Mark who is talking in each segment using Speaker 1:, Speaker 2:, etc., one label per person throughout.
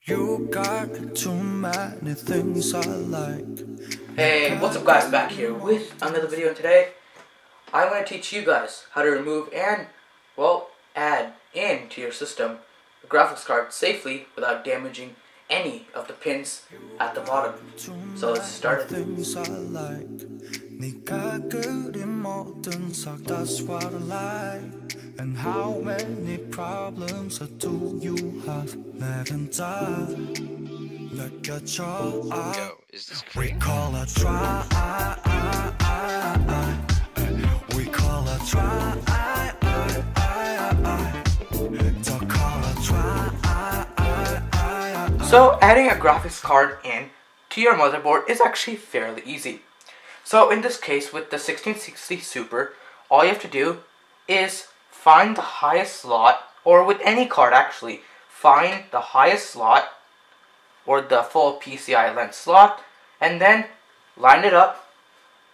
Speaker 1: You got too many things I like.
Speaker 2: Hey, what's up guys, back here with another video, and today I'm going to teach you guys how to remove and, well, add into your system a graphics card safely without damaging any of the pins at the bottom. So let's start it.
Speaker 1: That's what I like. And how many problems do you have? Look at your eye. We call a try. We call a try.
Speaker 2: So adding a graphics card in to your motherboard is actually fairly easy. So in this case, with the 1660 Super, all you have to do is find the highest slot, or with any card actually, find the highest slot or the full PCI length slot, and then line it up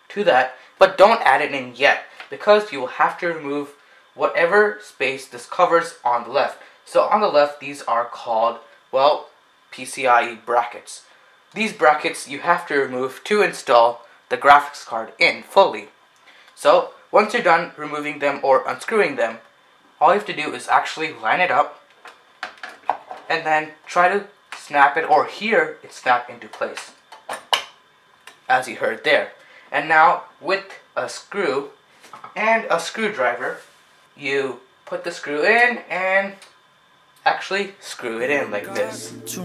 Speaker 2: to that, but don't add it in yet, because you will have to remove whatever space this covers on the left. So on the left, these are called, well, PCIe brackets. These brackets you have to remove to install the graphics card in fully. So once you're done removing them or unscrewing them, all you have to do is actually line it up and then try to snap it, or hear it snap into place, as you heard there. And now with a screw and a screwdriver, you put the screw in and actually screw it in like this. So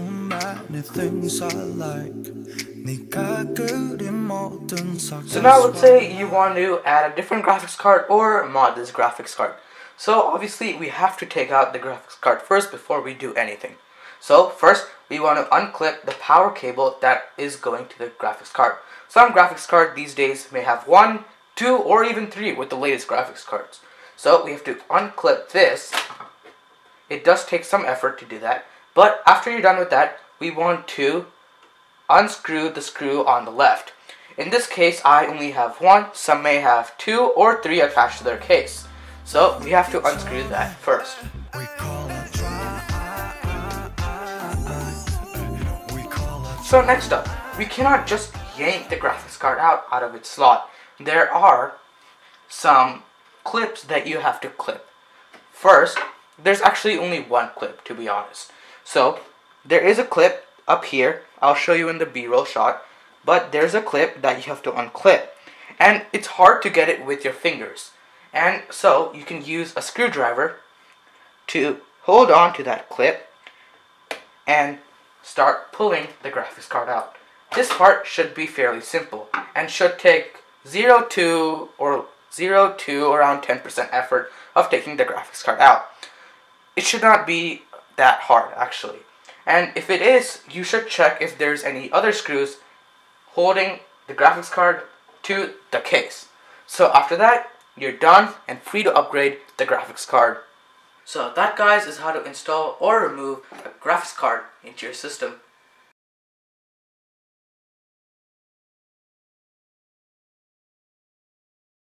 Speaker 2: now let's say you want to add a different graphics card or mod this graphics card. So obviously we have to take out the graphics card first before we do anything. So first we want to unclip the power cable that is going to the graphics card. Some graphics cards these days may have 1, 2, or even 3 with the latest graphics cards. So we have to unclip this. It does take some effort to do that, but after you're done with that, we want to unscrew the screw on the left. In this case, I only have 1, some may have 2 or 3 attached to their case. So we have to unscrew that first. So next up, we cannot just yank the graphics card out of its slot. There are some clips that you have to clip. First, there's actually only one clip, to be honest. So there is a clip up here. I'll show you in the B-roll shot. But there's a clip that you have to unclip. And it's hard to get it with your fingers. And so you can use a screwdriver to hold on to that clip and start pulling the graphics card out. This part should be fairly simple and should take 0 to around 10% effort of taking the graphics card out. It should not be that hard actually. And if it is, you should check if there's any other screws holding the graphics card to the case. So after that, you're done and free to upgrade the graphics card. So that, guys, is how to install or remove a graphics card into your system.